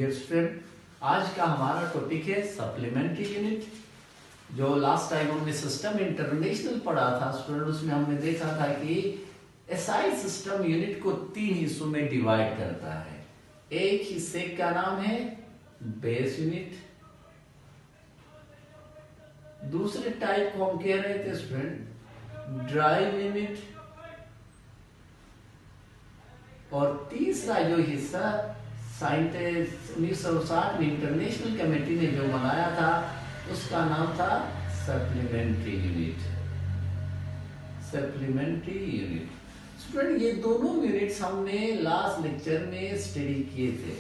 Dear student, आज का हमारा टॉपिक है सप्लीमेंट्री यूनिट। जो लास्ट टाइम हमने सिस्टम इंटरनेशनल पढ़ा था स्टूडेंट, उसमें हमने देखा था कि एसआई सिस्टम यूनिट को 3 हिस्सों में डिवाइड करता है। एक हिस्से का नाम है बेस यूनिट, दूसरे टाइप को हम कह रहे थे स्टूडेंट ड्राइव यूनिट, और तीसरा जो हिस्सा 1960 में इंटरनेशनल कमेटी ने जो बनाया था उसका नाम था supplementary unit. Supplementary unit student, ये दोनों यूनिट्स हमने लास्ट लेक्चर में स्टडी किए थे।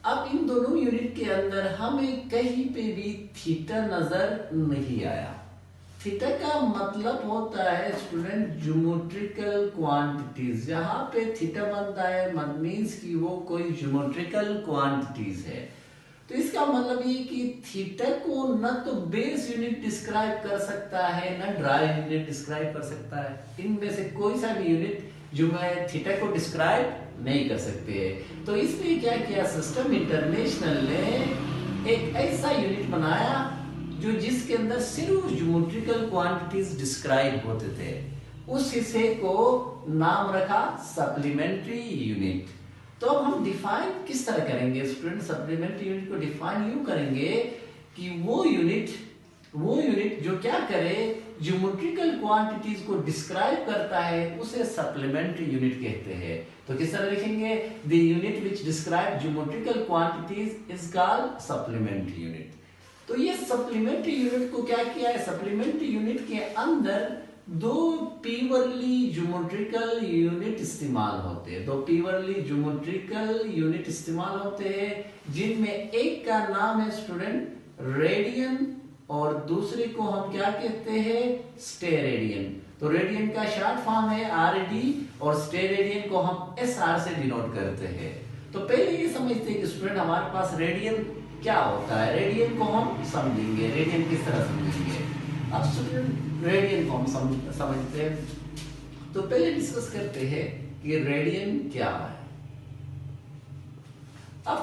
अब इन दोनों यूनिट के अंदर हमें कहीं पे भी थीटा नजर नहीं आया। थीटा का मतलब होता है स्टूडेंट ज्योमेट्रिकल क्वांटिटीज। जहां पे थीटा बनता है मत मीन्स कि वो कोई ज्योमेट्रिकल क्वांटिटीज है। तो इसका मतलब ये कि थीटा को न तो बेस यूनिट डिस्क्राइब कर सकता है न ड्राइव यूनिट डिस्क्राइब कर सकता है। इनमें से कोई सा भी यूनिट जो मैं थीटा को डिस्क्राइब नहीं कर सकते। तो इसलिए क्या किया सिस्टम इंटरनेशनल ने एक ऐसा यूनिट बनाया जो जिसके अंदर सिर्फ ज्योमेट्रिकल क्वांटिटीज डिस्क्राइब होते थे। उस हिस्से को नाम रखा सप्लीमेंट्री यूनिट। तो अब हम डिफाइन किस तरह करेंगे स्टूडेंट? सप्लीमेंट्री यूनिट को डिफाइन यूं करेंगे कि वो यूनिट जो क्या करे, ज्योमेट्रिकल क्वांटिटीज को डिस्क्राइब करता है, उसे सप्लीमेंट्री यूनिट कहते हैं। तो किस तरह लिखेंगे? The unit which describe geometrical quantities is called supplementary unit. तो ये सप्लीमेंट्री यूनिट को क्या किया है? सप्लीमेंट्री यूनिट के अंदर दो प्योरली ज्योमेट्रिकल यूनिट इस्तेमाल होते हैं। दो प्योरली ज्योमेट्रिकल यूनिट इस्तेमाल होते हैं जिनमें एक का नाम है स्टूडेंट रेडियन और दूसरे को हम क्या कहते हैं? स्टेरेडियन। तो रेडियन का शॉर्ट फॉर्म है आरडी और स्टेरेडियन को हम एसआर से डिनोट करते हैं। तो पहले ये समझते हैं कि स्टूडेंट हमारे पास रेडियन क्या होता है। रेडियन को हम समझेंगे। रेडियन किस तरह समझेंगे? अब स्टूडेंट रेडियन को हम समझते हैं। तो पहले डिस्कस करते हैं कि रेडियन क्या है। अब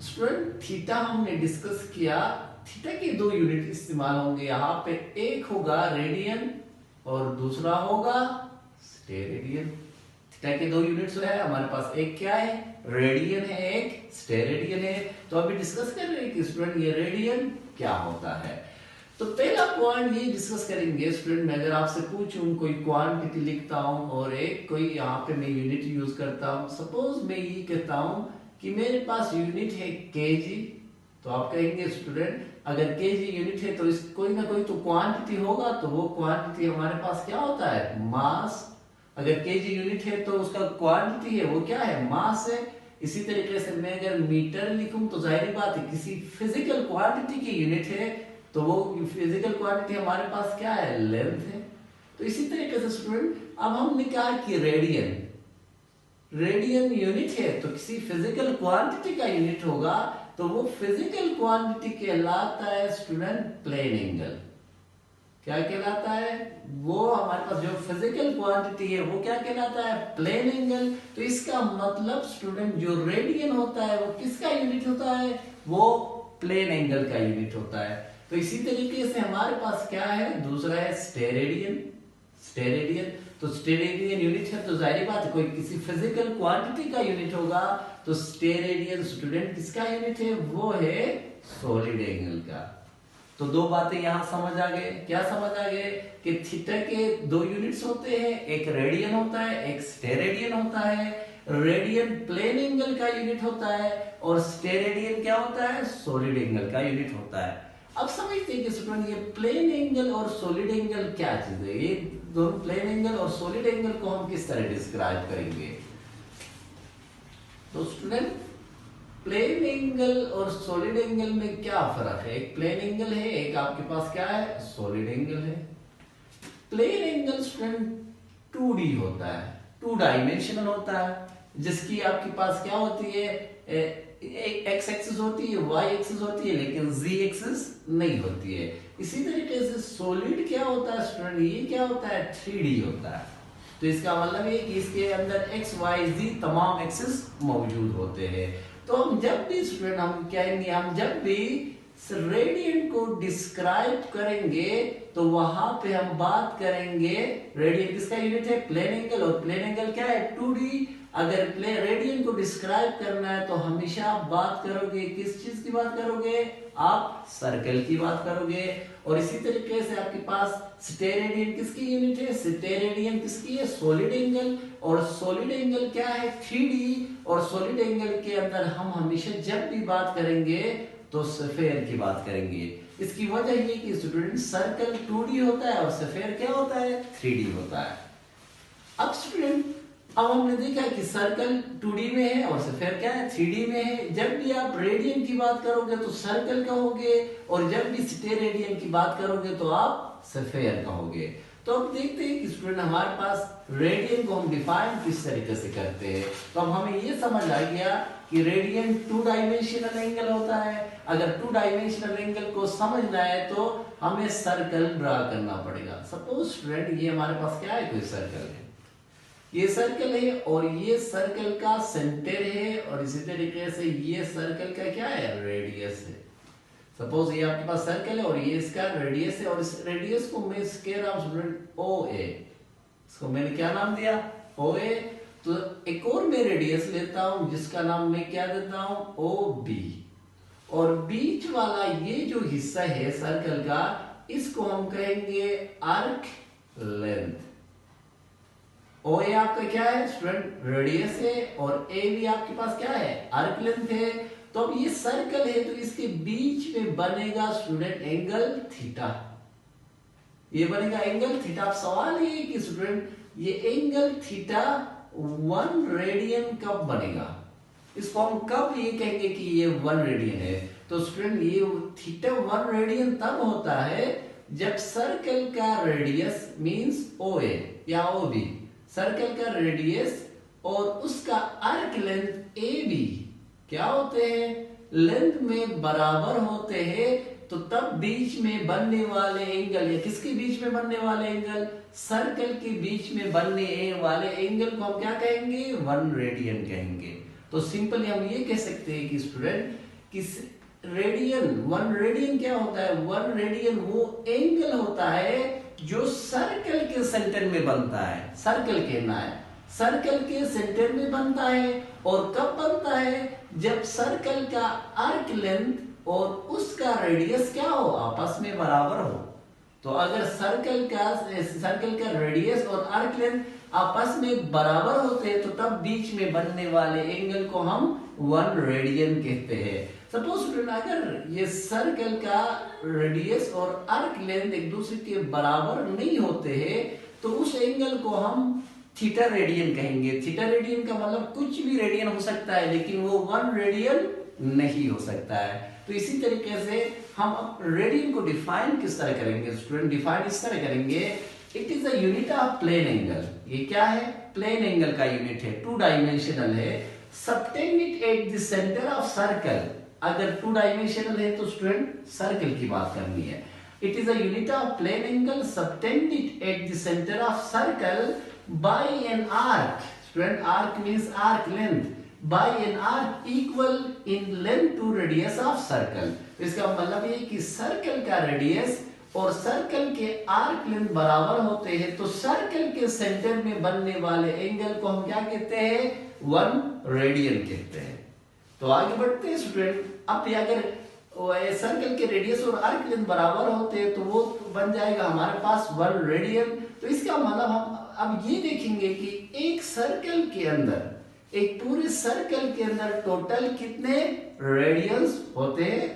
स्टूडेंट थीटा हमने डिस्कस किया। थीटा के 2 यूनिट इस्तेमाल होंगे। यहाँ पे एक होगा रेडियन और दूसरा होगा स्टेरेडियन। थीटा के 2 यूनिट्स है हमारे पास, एक क्या है? रेडियन है, एक स्टेरेडियन है। तो अभी डिस्कस कर रहे हैं कि स्टूडेंट ये रेडियन क्या होता है। तो पहला पॉइंट ये डिस्कस करेंगे स्टूडेंट, मैं अगर आपसे पूछूं कोई क्वांटिटी लिखता हूं और एक कोई यहाँ पे मैं यूनिट यूज करता हूं। सपोज मैं ये कहता हूं कि मेरे पास यूनिट है केजी। तो आप कहेंगे स्टूडेंट अगर केजी यूनिट है तो इस कोई ना कोई तो क्वांटिटी होगा। तो वो क्वांटिटी हमारे पास क्या होता है? मास। अगर केजी यूनिट है तो उसका क्वांटिटी है वो क्या है? मास है। इसी तरीके से मैं अगर मीटर लिखूं तो जाहिर बात है किसी फिजिकल क्वांटिटी की यूनिट है तो वो फिजिकल क्वांटिटी हमारे पास क्या है? लेंथ है। तो इसी तरीके से स्टूडेंट अब हमने कहा कि रेडियन यूनिट है तो किसी फिजिकल क्वांटिटी का यूनिट होगा। तो वो फिजिकल क्वांटिटी कहलाता है स्टूडेंट प्लेन एंगल। क्या कहलाता है? वो हमारे पास जो फिजिकल क्वांटिटी है वो क्या कहलाता है? Plane angle. तो इसका मतलब स्टूडेंट जो रेडियन होता है वो किसका यूनिट होता है? वो प्लेन एंगल का यूनिट होता है। तो इसी तरीके से हमारे पास क्या है? दूसरा है स्टेरेडियन। तो स्टेरेडियन यूनिट है तो जाहिर बात है कोई किसी फिजिकल क्वांटिटी का यूनिट होगा। तो स्टेरेडियन स्टूडेंट किसका यूनिट है? वो है सॉलिड एंगल का। तो 2 बातें यहां समझ आ गए। क्या समझ आ गए? कि थीटा के 2 यूनिट्स होते हैं, एक रेडियन होता है, एक स्टेरेडियन होता है। रेडियन प्लेन एंगल का यूनिट होता है और स्टेरेडियन क्या होता है? सॉलिड एंगल का यूनिट होता है। अब समझते हैं कि स्टूडेंट ये प्लेन एंगल और सॉलिड एंगल क्या चीज है। ये दोनों प्लेन एंगल और सॉलिड एंगल को हम किस तरह डिस्क्राइब करेंगे? तो स्टूडेंट प्लेन एंगल और सॉलिड एंगल में क्या फर्क है? एक प्लेन एंगल है, एक आपके पास क्या है? सॉलिड एंगल है। प्लेन एंगल स्टूडेंट 2D होता है, 2 डायमेंशनल होता है, जिसकी आपके पास क्या होती है? एक्स एक्सिस होती है, वाई एक्सिस होती है, लेकिन जी एक्सिस नहीं होती है। इसी तरीके से सॉलिड क्या होता है स्टूडेंट? ये क्या होता है? 3D होता है। तो इसका मतलब है कि इसके अंदर एक्स वाई जी तमाम एक्सिस मौजूद होते हैं। तो हम जब भी स्टूडेंट हम कहेंगे, हम जब भी रेडियन को डिस्क्राइब करेंगे तो वहां पे हम बात करेंगे, रेडियन किसका यूनिट है? प्लेन एंगल, और प्लेन एंगल क्या है? 2D। अगर रेडियन को डिस्क्राइब करना है तो हमेशा आप बात करोगे, किस चीज की बात करोगे? आप सर्कल की बात करोगे। और इसी तरीके से आपके पास स्टेरेडियन किसकी यूनिट है? स्टेरेडियन किसकी है? Solid angle. और सॉलिड एंगल क्या है? 3D। और सॉलिड एंगल के अंदर हम हमेशा जब भी बात करेंगे तो स्फेयर की बात करेंगे। इसकी वजह ये कि स्टूडेंट सर्कल 2D होता है और स्फेयर क्या होता है? 3D होता है। अब स्टूडेंट अब हमने देखा कि सर्कल 2D में है और स्फेयर क्या है? 3D में है। जब भी आप रेडियन की बात करोगे तो सर्कल कहोगे, और जब भी स्टेरेडियन की बात करोगे तो आप स्फेयर कहोगे। तो अब देखते हैं कि स्टूडेंट हमारे पास रेडियन को हम डिफाइन किस तरीके से करते हैं। तो अब हमें ये समझ आ गया कि रेडियन 2 डायमेंशनल एंगल होता है। अगर 2 डायमेंशनल एंगल को समझना है तो हमें सर्कल ड्रा करना पड़ेगा। सपोज स्टूडेंट ये हमारे पास क्या है? कोई सर्कल है, ये सर्कल है और ये सर्कल का सेंटर है, और इसी तरीके से ये सर्कल का क्या है? रेडियस है। सपोज ये आपके पास सर्कल है और ये इसका रेडियस है, और इस रेडियस को मैं कह रहा हूं स्टूडेंट OA। इसको मैंने क्या नाम दिया? OA। तो एक और मैं रेडियस लेता हूं जिसका नाम मैं क्या देता हूं? OB। और बीच वाला ये जो हिस्सा है सर्कल का, इसको हम कहेंगे आर्क लेंथ। OA आपका क्या है स्टूडेंट? रेडियस है, और AB आपके पास क्या है? आर्क लेंथ है। तो अब ये सर्कल है तो इसके बीच में बनेगा स्टूडेंट एंगल थीटा। ये बनेगा एंगल थीटा। अब सवाल ये कि स्टूडेंट ये एंगल थीटा 1 रेडियन कब बनेगा? इसको हम कब ये कहेंगे कि ये 1 रेडियन है? तो स्टूडेंट ये थीटा 1 रेडियन तब होता है जब सर्कल का रेडियस मींस OA या OB, सर्कल का रेडियस और उसका आर्क लेंथ AB क्या होते हैं? लेंथ में बराबर होते हैं। तो तब बीच में बनने वाले एंगल, या किसके बीच में बनने वाले एंगल? सर्कल के बीच में बनने वाले एंगल को हम क्या कहेंगे? 1 रेडियन कहेंगे। तो सिंपली हम ये कह सकते हैं कि स्टूडेंट किस रेडियन 1 रेडियन क्या होता है? 1 रेडियन वो एंगल होता है जो सर्कल के सेंटर में बनता है। सर्कल कहना है, सर्कल के सेंटर में बनता है। और कब बनता है? जब सर्कल का आर्क लेंथ और उसका रेडियस क्या हो? आपस में बराबर हो। तो अगर सर्कल का रेडियस और आर्क लेंथ आपस में बराबर होते हैं तो तब बीच में बनने वाले एंगल को हम 1 रेडियन कहते हैं। सपोज स्टूडेंट अगर ये सर्कल का रेडियस और आर्क लेंथ एक दूसरे के बराबर नहीं होते हैं तो उस एंगल को हम थीटा रेडियन कहेंगे। थीटा रेडियन का मतलब कुछ भी रेडियन हो सकता है, लेकिन वो 1 रेडियन नहीं हो सकता है। तो इसी तरीके से हम अब रेडियन को डिफाइन किस तरह करेंगे स्टूडेंट? डिफाइन इस तरह करेंगे, it is a unit of plane angle. ये क्या है? प्लेन एंगल का यूनिट है, 2 डायमेंशनल है, subtended at the centre of circle. अगर 2 डायमेंशनल है तो स्टूडेंट सर्कल की बात करनी है। It is a unit of plane angle subtended at the centre of circle by an arc. Student, arc means arc length. By an arc equal in length to radius of circle. इसका मतलब ये कि circle का radius और circle के arc length बराबर होते हैं तो सर्कल के सेंटर में बनने वाले एंगल को हम क्या कहते हैं? 1 रेडियन कहते हैं। तो आगे बढ़ते हैं स्टूडेंट। अब अगर सर्कल के रेडियस और आर्क लेंथ बराबर होते हैं तो वो बन जाएगा हमारे पास 1 रेडियन। तो इसका मतलब हम अब ये देखेंगे कि एक सर्कल के अंदर, एक पूरे सर्कल के अंदर टोटल कितने रेडियंस होते हैं।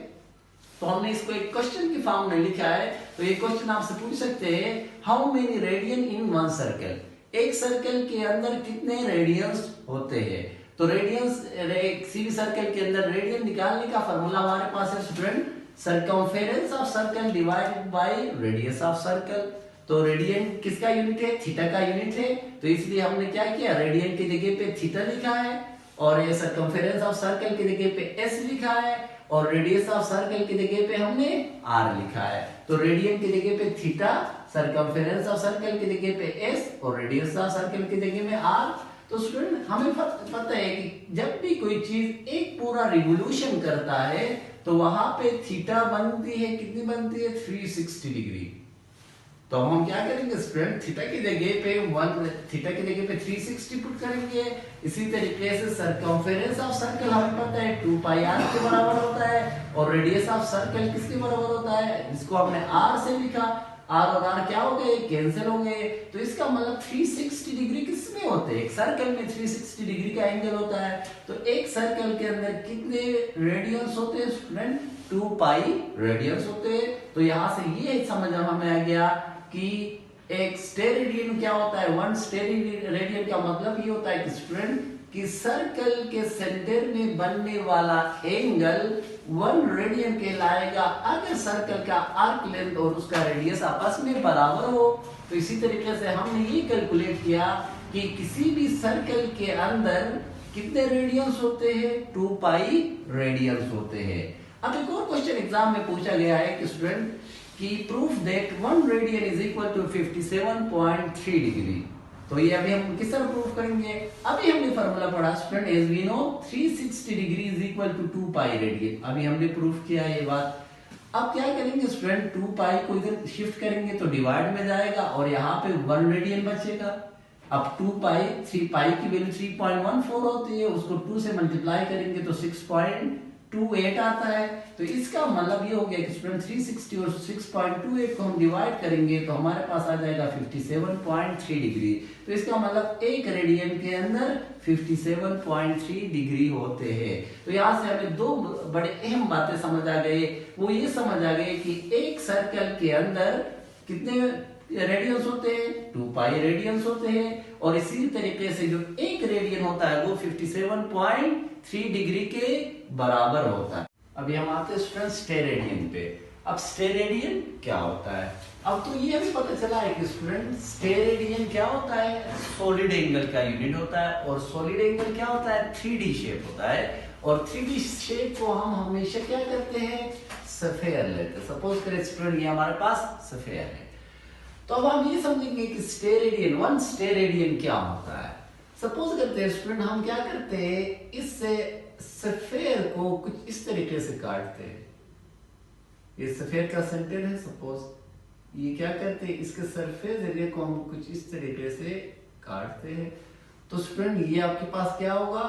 तो हमने इसको एक क्वेश्चन की फॉर्म में लिखा है। तो ये क्वेश्चन आपसे पूछ सकते हैं, how many radian in 1 circle? एक सर्कल के अंदर कितने रेडियंस होते हैं? तो रेडियंस किसी भी सर्कल के अंदर रेडियन निकालने का फॉर्मूला हमारे पास है student, circumference of circle divided by radius of circle. तो रेडियन किसका यूनिट है? थीटा का यूनिट है। तो इसलिए हमने क्या किया? रेडियन की जगह पे थीटा लिखा है, और ये सर्कमफेरेंस ऑफ सर्कल की जगह पे s लिखा है, और रेडियस ऑफ सर्कल की जगह पे हमने r लिखा है। तो रेडियन की जगह पे थीटा, सर्कमफेरेंस ऑफ सर्कल की जगह पे s और रेडियस ऑफ सर्कल की जगह में r। तो स्टूडेंट हमें पता है कि जब भी कोई चीज एक पूरा रिवोल्यूशन करता है तो वहां पे थीटा बनती है, कितनी बनती है 360 डिग्री। तो हम क्या करेंगे स्टूडेंट, थीटा की जगह पे 360 पुट करेंगे। इसी तरीके से सर्कमफेरेंस ऑफ सर्कल हमें पता है 2 पाई r के बराबर होता है, और रेडियस ऑफ सर्कल किसके बराबर होता है, जिसको हमने r से लिखा। r और r क्या हो गए, कैंसिल हो गए। तो इसका मतलब 360 डिग्री किसमें होते हैं, एक सर्कल में 360 डिग्री का एंगल होता है। तो एक सर्कल के अंदर कितने रेडियंस होते हैं स्टूडेंट, 2 पाई रेडियंस होते हैं। तो यहां से ये समझ हमें आ गया कि एक स्टेरेडियन क्या होता है, 1 स्टेरेडियन का मतलब ये होता है कि स्टूडेंट कि सर्कल के सेंटर में बनने वाला एंगल 1 रेडियन कहलाएगा अगर सर्कल का आर्क लेंथ और उसका रेडियस आपस में बराबर हो। तो इसी तरीके से हमने ये कैलकुलेट किया कि किसी भी सर्कल के अंदर कितने रेडियंस होते हैं, 2 पाई रेडियंस होते हैं। अब एक और क्वेश्चन एग्जाम में पूछा गया है कि स्टूडेंट कि proof that 1 radian is equal to 57.3 degree. तो ये अभी हम किस तरह प्रूफ करेंगे, अभी हमने फार्मूला पढ़ा student, as we know 360 degree is equal to 2 pi radian. अभी हमने प्रूफ किया ये बात। अब क्या करेंगे स्टूडेंट, 2 पाई को इधर शिफ्ट करेंगे तो डिवाइड में जाएगा और यहाँ पे 1 रेडियन बचेगा। अब 2 पाई, 3 पाई की वैल्यू 3.14 होती है, उसको 2 से मल्टीप्लाई करेंगे तो 6.28 आता है। तो इसका मतलब ये हो गया कि स्टूडेंट 360 और 6.28 को हम डिवाइड करेंगे तो हमारे पास आ जाएगा 57.3 डिग्री। तो इसका मतलब एक रेडियन के अंदर 57.3 डिग्री होते हैं। तो यहाँ से हमें 2 बड़े अहम बातें समझ आ गए। वो ये समझ आ गए कि एक सर्कल के अंदर कितने रेडियंस होते हैं, 2 पाई रेडियंस होते हैं, और इसी तरीके से जो एक रेडियन होता है वो 57.3 डिग्री के बराबर होता है। अभी हम आते हैं स्टूडेंट स्टेरेडियन पे। अब स्टेरेडियन क्या होता है, अब तो ये भी पता चला है कि स्टूडेंट स्टेरेडियन क्या होता है, सॉलिड एंगल का यूनिट होता है। और सॉलिड एंगल क्या होता है, 3D शेप होता है। और 3D शेप को हम हमेशा क्या करते हैं, स्फीयर लेते हैं। सपोज करें स्टूडेंट ये हमारे पास स्फीयर है, तो अब हम ये समझेंगे कि स्टेरेडियन, 1 स्टेरेडियन क्या होता है। सपोज करते हैं स्टूडेंट हम क्या करते हैं, इससे स्फीयर को कुछ इस तरीके से काटते हैं। ये स्फीयर का सेंटर है, सपोज ये क्या करते हैं, इसके सरफेस एरिया को हम कुछ इस तरीके से काटते हैं। तो स्टूडेंट ये आपके पास क्या होगा,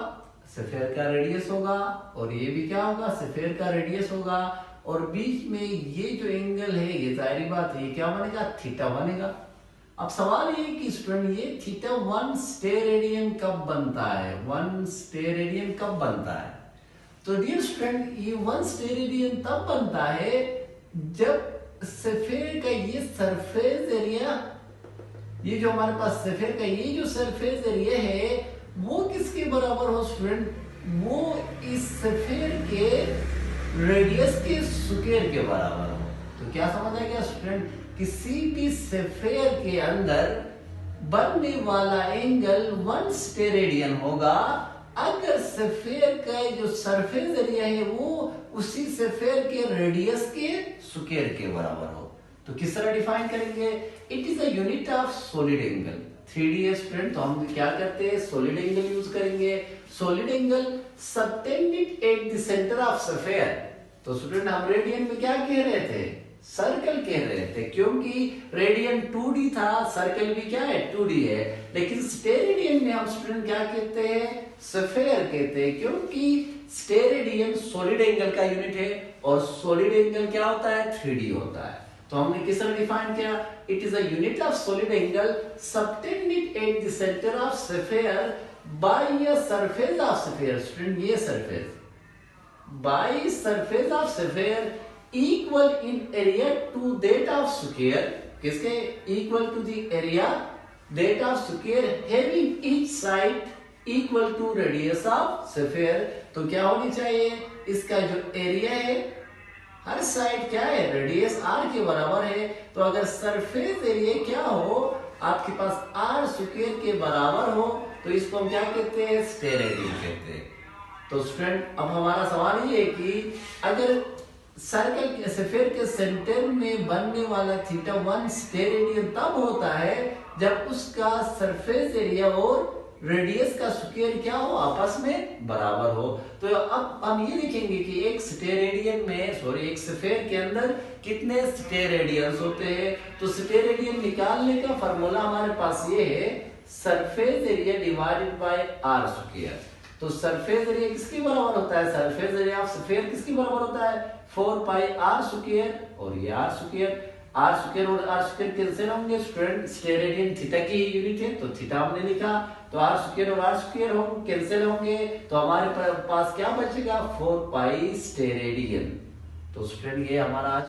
स्फीयर का रेडियस होगा, और ये भी क्या होगा, स्फीयर का रेडियस होगा, और बीच में ये जो एंगल है ये जाहिर बात है ये क्या बनेगा, थीटा बनेगा। अब सवाल ये कि स्टूडेंट ये थीटा 1 स्टेरेडियन कब बनता है, 1 स्टेरेडियन कब बनता है। तो डियर स्टूडेंट ये 1 स्टेरेडियन तब बनता है जब स्फीयर का ये सरफेस एरिया, ये जो हमारे पास स्फीयर का ये जो सरफेस एरिया है वो किसके बराबर हो स्टूडेंट, वो इस स्फीयर के रेडियस के स्क्वायर के बराबर हो। तो क्या समझ आ गया स्टूडेंट, किसी भी स्फीयर के अंदर बनने वाला एंगल 1 स्टेरेडियन होगा अगर स्फीयर का जो सरफेस एरिया है वो उसी स्फीयर के रेडियस के स्क्वायर के बराबर हो। तो किस तरह डिफाइन करेंगे, it is a unit of solid angle. 3D student, तो हम क्या करते हैं, सॉलिड एंगल यूज करेंगे। Solid angle subtended at the centre of sphere. तो स्टूडेंट हम रेडियन में क्या कह रहे थे, सर्कल कह रहे थे, क्योंकि रेडियन 2D था, सर्कल भी क्या है 2D है। लेकिन स्टेरेडियन में हम स्टूडेंट क्या कहते हैं, स्फीयर कहते हैं, क्योंकि स्टेरेडियन सॉलिड एंगल का यूनिट है और सॉलिड एंगल क्या होता है, 3D होता है। तो हमने किस तरह डिफाइन किया, it is a unit of solid angle subtended at the centre of sphere by a surface of sphere. Student ये surface by surface of sphere equal in area to that of square, किसके equal to the area that of square having each side equal to radius of sphere. तो क्या होनी चाहिए, इसका जो area है हर side क्या है, रेडियस r के बराबर है। तो अगर सरफेस एरिया क्या हो, आपके पास r स्क्वायर के बराबर हो, तो इसको हम क्या कहते हैं, स्टेरेडियन कहते हैं। तो स्टूडेंट अब हमारा सवाल ये है कि अगर सर्कल के स्फीयर के सेंटर में बनने वाला थीटा 1 स्टेरेडियन तब होता है जब उसका सरफेस एरिया और रेडियस का स्क्वायर क्या हो, आपस में बराबर हो। तो अब हम ये देखेंगे कि एक स्टेरेडियन में एक स्फेयर के अंदर कितने स्टेरेडियंस होते हैं। तो स्टेरेडियन निकालने का फॉर्मूला हमारे पास ये है, surface area divided by R square. तो सरफेस एरिया किसके बराबर होता है, सरफेस एरिया ऑफ स्फीयर किसके बराबर होता है, 4 पाई आर स्क्वायर, और ये आर स्क्वायर, आर स्क्वायर और आर स्क्वायर कैंसिल होंगे स्टूडेंट, स्टेरेडियन थीटा की यूनिट है तो थीटा हमने लिखा, तो आर स्क्वायर और आर स्क्वायर हो कैंसिल होंगे, तो हमारे पास क्या बचेगा, 4 पाई स्टेरेडियन। तो स्टूडेंट ये हमारा